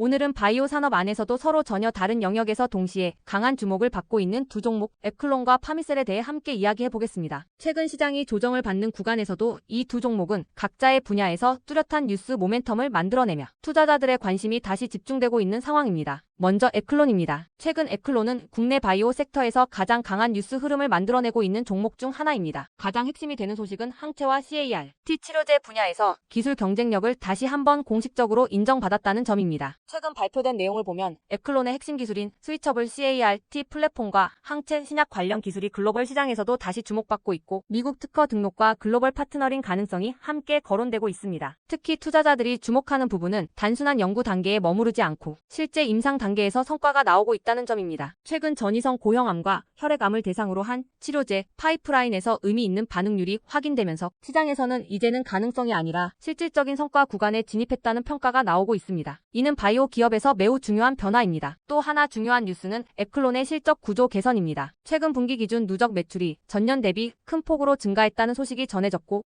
오늘은 바이오 산업 안에서도 서로 전혀 다른 영역에서 동시에 강한 주목을 받고 있는 두 종목 에클론과 파미셀에 대해 함께 이야기해 보겠습니다. 최근 시장이 조정을 받는 구간에서도 이 두 종목은 각자의 분야에서 뚜렷한 뉴스 모멘텀을 만들어내며 투자자들의 관심이 다시 집중되고 있는 상황입니다. 먼저 에클론입니다. 최근 에클론은 국내 바이오 섹터에서 가장 강한 뉴스 흐름을 만들어내고 있는 종목 중 하나입니다. 가장 핵심이 되는 소식은 항체와 CAR, T치료제 분야에서 기술 경쟁력을 다시 한번 공식적으로 인정받았다는 점입니다. 최근 발표된 내용을 보면 에클론의 핵심 기술인 스위처블 CAR, T 플랫폼과 항체 신약 관련 기술이 글로벌 시장에서도 다시 주목받고 있고 미국 특허 등록과 글로벌 파트너링 가능성이 함께 거론되고 있습니다. 특히 투자자들이 주목하는 부분은 단순한 연구 단계에 머무르지 않고 실제 임상 단계에서 성과가 나오고 있다는 점입니다. 최근 전이성 고형암과 혈액암을 대상으로 한 치료제 파이프라인에서 의미 있는 반응률이 확인되면서 시장에서는 이제는 가능성이 아니라 실질적인 성과 구간에 진입했다는 평가가 나오고 있습니다. 이는 바이오 기업에서 매우 중요한 변화입니다. 또 하나 중요한 뉴스는 에클론의 실적 구조 개선입니다. 최근 분기 기준 누적 매출이 전년 대비 큰 폭으로 증가했다는 소식이 전해졌고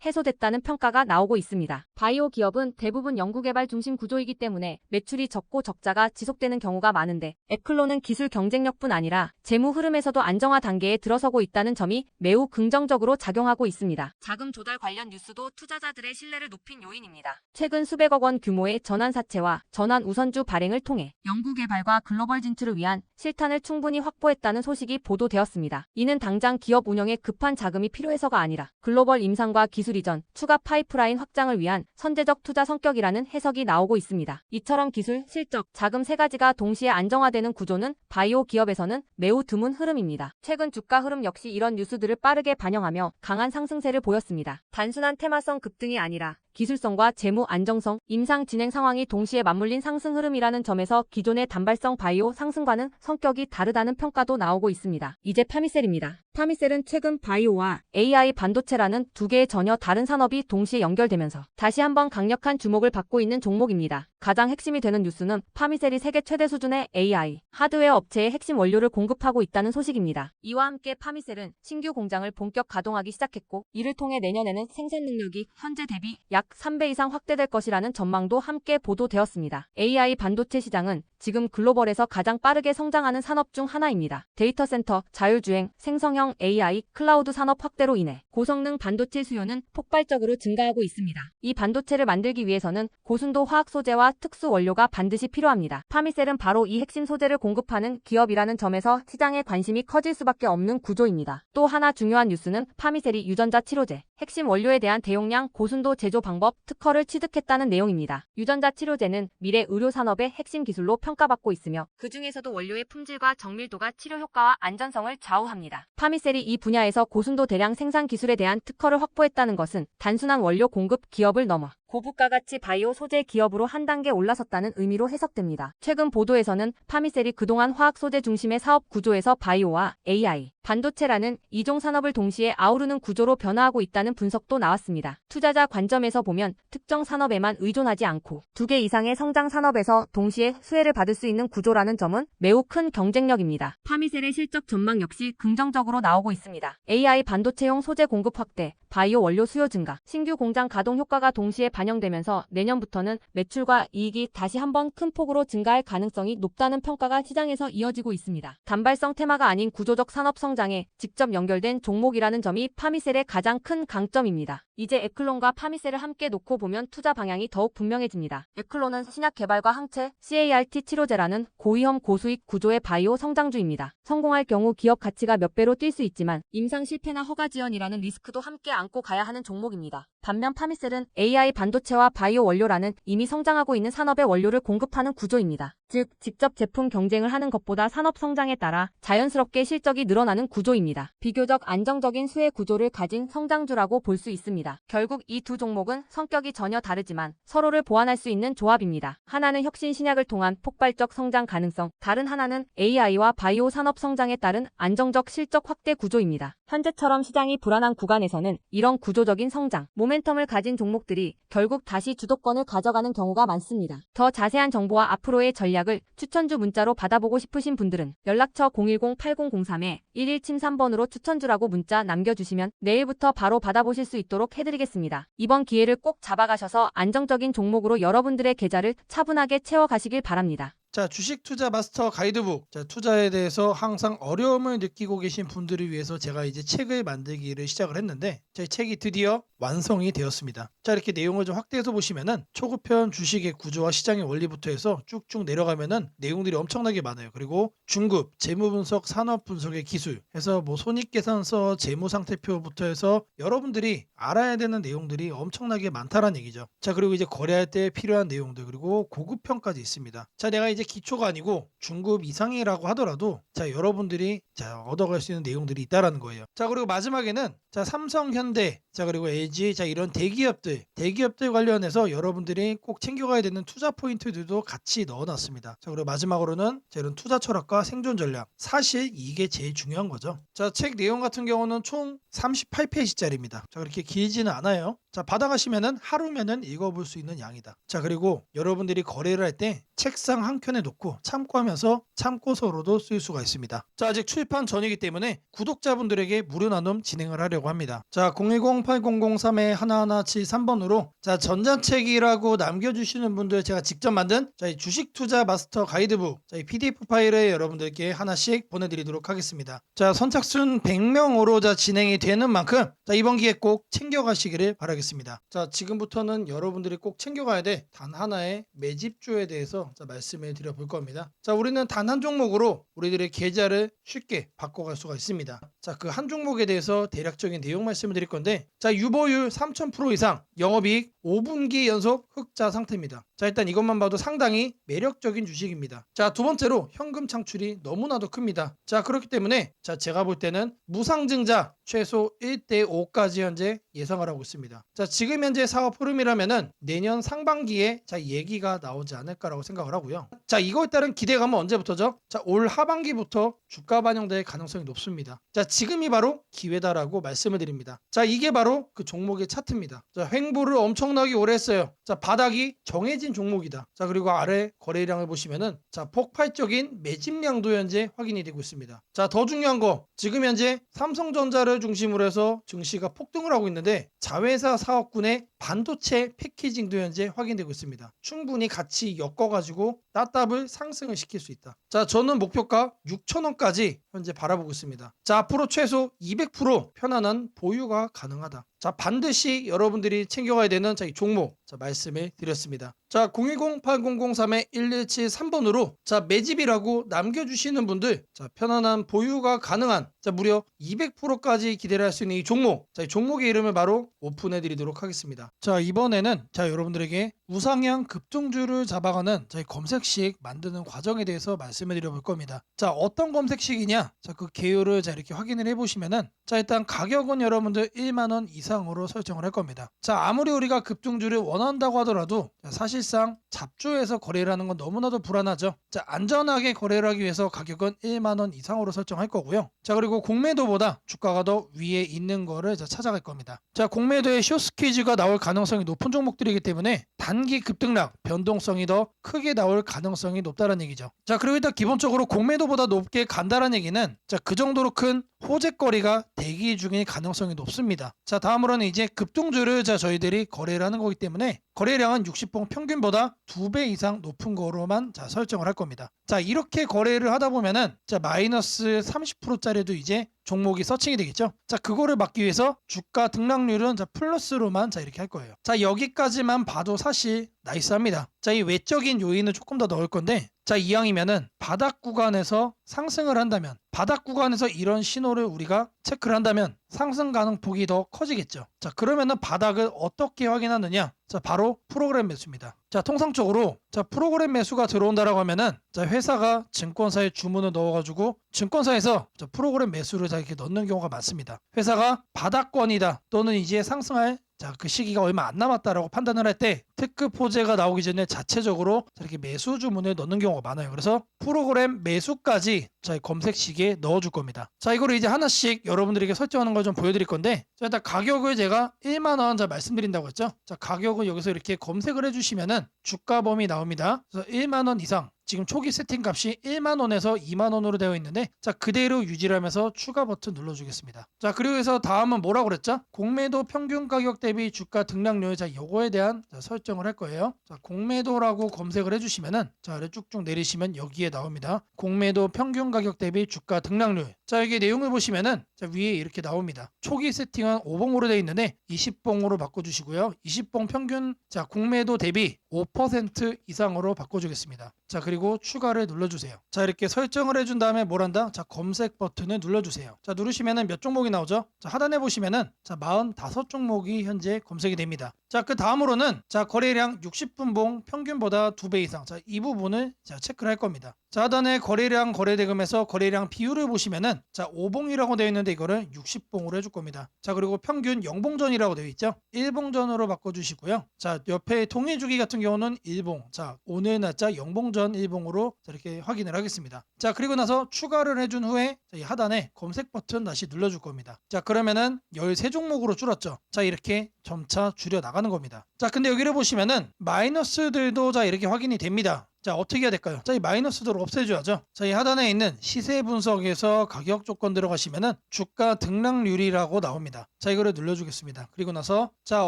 해소됐다는 평가가 나오고 있습니다. 바이오 기업은 대부분 연구개발 중심 구조이기 때문에 매출이 적고 적자가 지속되는 경우가 많은데 에클론은 기술 경쟁력뿐 아니라 재무 흐름에서도 안정화 단계에 들어서고 있다는 점이 매우 긍정적으로 작용하고 있습니다. 자금 조달 관련 뉴스도 투자자들의 신뢰를 높인 요인입니다. 최근 수백억 원 규모의 전환사채와 전환 우선주 발행을 통해 연구개발과 글로벌 진출을 위한 실탄을 충분히 확보했다는 소식이 보도되었습니다. 이는 당장 기업 운영에 급한 자금이 필요해서가 아니라 글로벌 임상과 기술 이전, 추가 파이프라인 확장을 위한 선제적 투자 성격이라는 해석이 나오고 있습니다. 이처럼 기술, 실적, 자금 세 가지가 동시에 안정화되는 구조는 바이오 기업에서는 매우 드문 흐름입니다. 최근 주가 흐름 역시 이런 뉴스들을 빠르게 반영하며 강한 상승세를 보였습니다. 단순한 테마성 급등이 아니라 기술성과 재무 안정성, 임상 진행 상황이 동시에 맞물린 상승 흐름이라는 점에서 기존의 단발성 바이오 상승과는 성격이 다르다는 평가도 나오고 있습니다. 이제 파미셀입니다. 파미셀은 최근 바이오와 AI 반도체라는 두 개의 전혀 다른 산업이 동시에 연결되면서 다시 한번 강력한 주목을 받고 있는 종목입니다. 가장 핵심이 되는 뉴스는 파미셀이 세계 최대 수준의 AI, 하드웨어 업체의 핵심 원료를 공급하고 있다는 소식입니다. 이와 함께 파미셀은 신규 공장을 본격 가동하기 시작했고 이를 통해 내년에는 생산 능력이 현재 대비 약 3배 이상 확대될 것이라는 전망도 함께 보도되었습니다. AI 반도체 시장은 지금 글로벌에서 가장 빠르게 성장하는 산업 중 하나입니다. 데이터 센터, 자율주행, 생성형 AI, 클라우드 산업 확대로 인해 고성능 반도체 수요는 폭발적으로 증가하고 있습니다. 이 반도체를 만들기 위해서는 고순도 화학 소재와 특수 원료가 반드시 필요합니다. 파미셀은 바로 이 핵심 소재를 공급하는 기업이라는 점에서 시장의 관심이 커질 수밖에 없는 구조입니다. 또 하나 중요한 뉴스는 파미셀이 유전자 치료제, 핵심 원료에 대한 대용량 고순도 제조 방법 특허를 취득했다는 내용입니다. 유전자 치료제는 미래 의료 산업의 핵심 기술로 평가받고 있으며 그 중에서도 원료의 품질과 정밀도가 치료 효과와 안전성을 좌우합니다. 파미셀이 이 분야에서 고순도 대량 생산 기술에 대한 특허를 확보했다는 것은 단순한 원료 공급 기업을 넘어 고부가 가치 바이오 소재 기업으로 한 단계 올라섰다는 의미로 해석됩니다. 최근 보도에서는 파미셀이 그동안 화학 소재 중심의 사업 구조에서 바이오와 AI, 반도체라는 이종 산업을 동시에 아우르는 구조로 변화하고 있다는 분석도 나왔습니다. 투자자 관점에서 보면 특정 산업에만 의존하지 않고 두 개 이상의 성장 산업에서 동시에 수혜를 받을 수 있는 구조라는 점은 매우 큰 경쟁력입니다. 파미셀의 실적 전망 역시 긍정적으로 나오고 있습니다. AI 반도체용 소재 공급 확대, 바이오 원료 수요 증가, 신규 공장 가동 효과가 동시에 반영되면서 내년부터는 매출과 이익이 다시 한번 큰 폭으로 증가할 가능성이 높다는 평가가 시장에서 이어지고 있습니다. 단발성 테마가 아닌 구조적 산업 성장에 직접 연결된 종목이라는 점이 파미셀의 가장 큰 강점입니다. 이제 에클론과 파미셀을 함께 놓고 보면 투자 방향이 더욱 분명해집니다. 에클론은 신약 개발과 항체, CAR-T 치료제라는 고위험 고수익 구조의 바이오 성장주입니다. 성공할 경우 기업 가치가 몇 배로 뛸 수 있지만 임상 실패나 허가 지연이라는 리스크도 함께 안고 가야 하는 종목입니다. 반면 파미셀은 AI 반도체와 바이오 원료라는 이미 성장하고 있는 산업의 원료를 공급하는 구조입니다. 즉, 직접 제품 경쟁을 하는 것보다 산업 성장에 따라 자연스럽게 실적이 늘어나는 구조입니다. 비교적 안정적인 수혜 구조를 가진 성장주라고 볼 수 있습니다. 결국 이 두 종목은 성격이 전혀 다르지만 서로를 보완할 수 있는 조합입니다. 하나는 혁신 신약을 통한 폭발적 성장 가능성, 다른 하나는 AI와 바이오 산업 성장에 따른 안정적 실적 확대 구조입니다. 현재처럼 시장이 불안한 구간에서는 이런 구조적인 성장, 모멘텀을 가진 종목들이 결국 다시 주도권을 가져가는 경우가 많습니다. 더 자세한 정보와 앞으로의 전략 예약을 추천주 문자로 받아보고 싶으신 분들은 연락처 010-8003-1173번으로 추천주라고 문자 남겨주시면 내일부터 바로 받아보실 수 있도록 해드리겠습니다. 이번 기회를 꼭 잡아가셔서 안정적인 종목으로 여러분들의 계좌를 차분하게 채워가시길 바랍니다. 자, 주식 투자 마스터 가이드북. 자, 투자에 대해서 항상 어려움을 느끼고 계신 분들을 위해서 제가 이제 책을 만들기를 시작을 했는데, 제 책이 드디어 완성이 되었습니다. 자, 이렇게 내용을 좀 확대해서 보시면은 초급편 주식의 구조와 시장의 원리부터 해서 쭉쭉 내려가면은 내용들이 엄청나게 많아요. 그리고 중급, 재무 분석, 산업 분석의 기술 해서 뭐 손익계산서, 재무 상태표부터 해서 여러분들이 알아야 되는 내용들이 엄청나게 많다라는 얘기죠. 자, 그리고 이제 거래할 때 필요한 내용들, 그리고 고급편까지 있습니다. 자, 내가 이제 기초가 아니고 중급 이상이라고 하더라도 자, 여러분들이 자, 얻어갈 수 있는 내용들이 있다라는 거예요. 자, 그리고 마지막에는 자, 삼성, 현대, 자, 그리고 LG, 자, 이런 대기업들 관련해서 여러분들이 꼭 챙겨가야 되는 투자 포인트들도 같이 넣어놨습니다. 자, 그리고 마지막으로는 자, 이런 투자 철학과 생존 전략, 사실 이게 제일 중요한 거죠. 자, 책 내용 같은 경우는 총 38페이지짜리입니다. 자, 그렇게 길지는 않아요. 자, 받아가시면은 하루면은 읽어볼 수 있는 양이다. 자, 그리고 여러분들이 거래를 할 때 책상 한 켠에 놓고 참고하면서 참고서로도 쓸 수가 있습니다. 자, 아직 출판 전이기 때문에 구독자분들에게 무료 나눔 진행을 하려고 합니다. 자, 010-8003-1173번으로 자, 전자책이라고 남겨주시는 분들 제가 직접 만든 자, 이 주식 투자 마스터 가이드북 자, 이 PDF 파일을 여러분들께 하나씩 보내드리도록 하겠습니다. 자, 선착순 100명으로 자, 진행이 되는 만큼 자, 이번 기회에 꼭 챙겨가시기를 바라겠습니다. 자, 지금부터는 여러분들이 꼭 챙겨가야 돼 단 하나의 매집주에 대해서 자, 말씀을 드려볼 겁니다. 자, 우리는 단 한 종목으로 우리들의 계좌를 쉽게 바꿔갈 수가 있습니다. 자, 그 한 종목에 대해서 대략적인 내용 말씀을 드릴 건데, 자, 유보율 3000% 이상, 영업이익 5분기 연속 흑자 상태입니다. 자, 일단 이것만 봐도 상당히 매력적인 주식입니다. 자, 두 번째로 현금 창출이 너무나도 큽니다. 자, 그렇기 때문에 자, 제가 볼 때는 무상증자 최소 1대5까지 현재 예상을 하고 있습니다. 자, 지금 현재 사업 흐름이라면은 내년 상반기에 자, 얘기가 나오지 않을까라고 생각을 하고요. 자, 이거에 따른 기대감은 언제부터죠? 자, 올 하반기부터 주가 반영될 가능성이 높습니다. 자, 지금이 바로 기회다라고 말씀을 드립니다. 자, 이게 바로 그 종목의 차트입니다. 자, 횡보를 엄청나게 오래 했어요. 자, 바닥이 정해진 종목이다. 자, 그리고 아래 거래량을 보시면은 자, 폭발적인 매집량도 현재 확인이 되고 있습니다. 자, 더 중요한 거 지금 현재 삼성전자를 중심으로 해서 증시가 폭등을 하고 있는데 자회사 사업군의 반도체 패키징도 현재 확인되고 있습니다. 충분히 같이 엮어가지고 따답을 상승을 시킬 수 있다. 자, 저는 목표가 6,000원까지 현재 바라보고 있습니다. 자, 앞으로 최소 200% 편안한 보유가 가능하다. 자, 반드시 여러분들이 챙겨가야 되는 자, 이 종목 자, 말씀을 드렸습니다. 자, 010-8003-1173번으로 자, 매집이라고 남겨주시는 분들 자, 편안한 보유가 가능한 자, 무려 200%까지 기대를 할 수 있는 이 종목 자, 이 종목의 이름을 바로 오픈해 드리도록 하겠습니다. 자, 이번에는 자, 여러분들에게 우상향 급등주를 잡아가는 자, 이 검색식 만드는 과정에 대해서 말씀을 드려볼 겁니다. 자, 어떤 검색식이냐? 자, 그 개요를 자, 이렇게 확인을 해보시면은 자, 일단 가격은 여러분들 1만원 이상으로 설정을 할 겁니다. 자, 아무리 우리가 급등주를 원한다고 하더라도 자, 사실상 잡주에서 거래를 하는 건 너무나도 불안하죠. 자, 안전하게 거래를 하기 위해서 가격은 1만원 이상으로 설정할 거고요. 자, 그리고 공매도보다 주가가 더 위에 있는 거를 자, 찾아갈 겁니다. 자, 공매도에 숏스퀴즈가 나올 가능성이 높은 종목들이기 때문에 단기 급등락 변동성이 더 크게 나올 가능성이 높다는 얘기죠. 자, 그리고 일단 기본적으로 공매도보다 높게 간다는 얘기는 자, 그 정도로 큰 호재거리가 대기 중일 가능성이 높습니다. 자, 다음으로는 이제 급등주를 자, 저희들이 거래를 하는 거기 때문에 거래량은 60봉 평균보다 2배 이상 높은 거로만 자, 설정을 할 겁니다. 자, 이렇게 거래를 하다 보면은 자, 마이너스 30%짜리도 이제 종목이 서칭이 되겠죠. 자, 그거를 막기 위해서 주가 등락률은 자, 플러스로만 자, 이렇게 할 거예요. 자, 여기까지만 봐도 사실 나이스합니다. 자, 이 외적인 요인은 조금 더 넣을 건데 자, 이왕이면은 바닥 구간에서 상승을 한다면 바닥 구간에서 이런 신호를 우리가 체크를 한다면 상승 가능폭이 더 커지겠죠. 자, 그러면은 바닥을 어떻게 확인하느냐? 자, 바로 프로그램 매수입니다. 자, 통상적으로 자, 프로그램 매수가 들어온다라고 하면은 자, 회사가 증권사에 주문을 넣어가지고 증권사에서 자, 프로그램 매수를 자, 이렇게 넣는 경우가 많습니다. 회사가 바닥권이다 또는 이제 상승할 자, 그 시기가 얼마 안 남았다라고 판단을 할 때 특급 호재가 나오기 전에 자체적으로 이렇게 매수 주문을 넣는 경우가 많아요. 그래서 프로그램 매수까지 자, 검색식에 넣어줄 겁니다. 자, 이거를 이제 하나씩 여러분들에게 설정하는 걸 좀 보여드릴 건데 자, 일단 가격을 제가 1만원 자, 말씀드린다고 했죠. 자, 가격을 여기서 이렇게 검색을 해주시면은 주가 범위 나옵니다. 그래서 1만원 이상 지금 초기 세팅 값이 1만 원에서 2만 원으로 되어 있는데 자 그대로 유지를 하면서 추가 버튼 눌러주겠습니다. 자 그리고 해서 다음은 뭐라고 그랬죠? 공매도 평균 가격 대비 주가 등락률 자 요거에 대한 설정을 할 거예요. 자 공매도라고 검색을 해주시면은 자 아래 쭉쭉 내리시면 여기에 나옵니다. 공매도 평균 가격 대비 주가 등락률. 자 여기 내용을 보시면은 자 위에 이렇게 나옵니다. 초기 세팅은 5봉으로 되어 있는데 20봉으로 바꿔주시고요. 20봉 평균 자 공매도 대비 5% 이상으로 바꿔주겠습니다. 자 그리고 추가를 눌러주세요. 자 이렇게 설정을 해준 다음에 뭘 한다? 자 검색 버튼을 눌러주세요. 자 누르시면은 몇 종목이 나오죠? 자 하단에 보시면은 자 45종목이 현재 검색이 됩니다. 자 그 다음으로는 자 거래량 60분봉 평균보다 2배 이상 자 이 부분을 자 체크를 할 겁니다. 자 하단에 거래량 거래대금에서 거래량 비율을 보시면은 자 5봉이라고 되어 있는데 이거를 60봉으로 해줄 겁니다. 자 그리고 평균 0봉전이라고 되어 있죠. 1봉전으로 바꿔주시고요. 자 옆에 통일주기 같은 경우는 1봉 자 오늘 날짜 0봉전 1봉으로 이렇게 확인을 하겠습니다. 자 그리고 나서 추가를 해준 후에 자, 이 하단에 검색 버튼 다시 눌러줄 겁니다. 자 그러면은 13종목으로 줄었죠. 자 이렇게 점차 줄여 나가는 겁니다. 자 근데 여기를 보시면은 마이너스들도 자 이렇게 확인이 됩니다. 자 어떻게 해야 될까요? 자 이 마이너스도를 없애줘야죠. 자 이 하단에 있는 시세 분석에서 가격 조건 들어가시면은 주가 등락률이라고 나옵니다. 자 이거를 눌러주겠습니다. 그리고 나서 자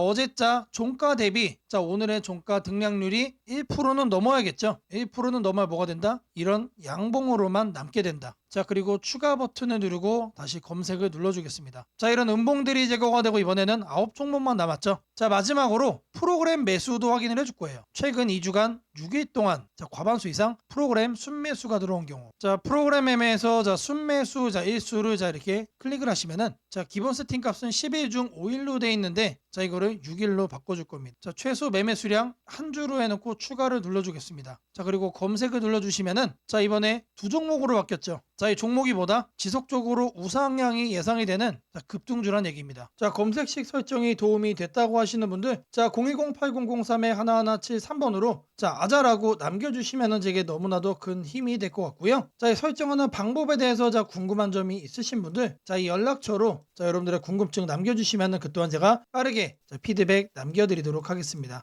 어제자 종가 대비 자 오늘의 종가 등락률이 1%는 넘어야겠죠. 1%는 넘어야 뭐가 된다? 이런 양봉으로만 남게 된다. 자 그리고 추가 버튼을 누르고 다시 검색을 눌러주겠습니다. 자 이런 음봉들이 제거가 되고 이번에는 9종목만 남았죠. 자 마지막으로 프로그램 매수도 확인을 해줄 거예요. 최근 2주간 6일 동안 자 과반수 이상 프로그램 순매수가 들어온 경우 자 프로그램 매매에서 자 순매수 자 일수를 자 이렇게 클릭을 하시면은 자 기본 세팅 값은 10일 중 5일로 돼 있는데 자 이거를 6일로 바꿔줄 겁니다. 자 최소 매매 수량 한 주로 해놓고 추가를 눌러주겠습니다. 자 그리고 검색을 눌러주시면은 자 이번에 2종목으로 바뀌었죠. 자 이 종목이 뭐다? 지속적으로 우상향이 예상이 되는 자, 급등주란 얘기입니다. 자 검색식 설정이 도움이 됐다고 하시는 분들 자 010-8003-1173번으로 자 아자라고 남겨주시면은 제게 너무나도 큰 힘이 될 것 같고요. 자 이 설정하는 방법에 대해서 자 궁금한 점이 있으신 분들 자 이 연락처로 자 여러분들의 궁금증 남겨주시면은 그 또한 제가 빠르게 자, 피드백 남겨드리도록 하겠습니다.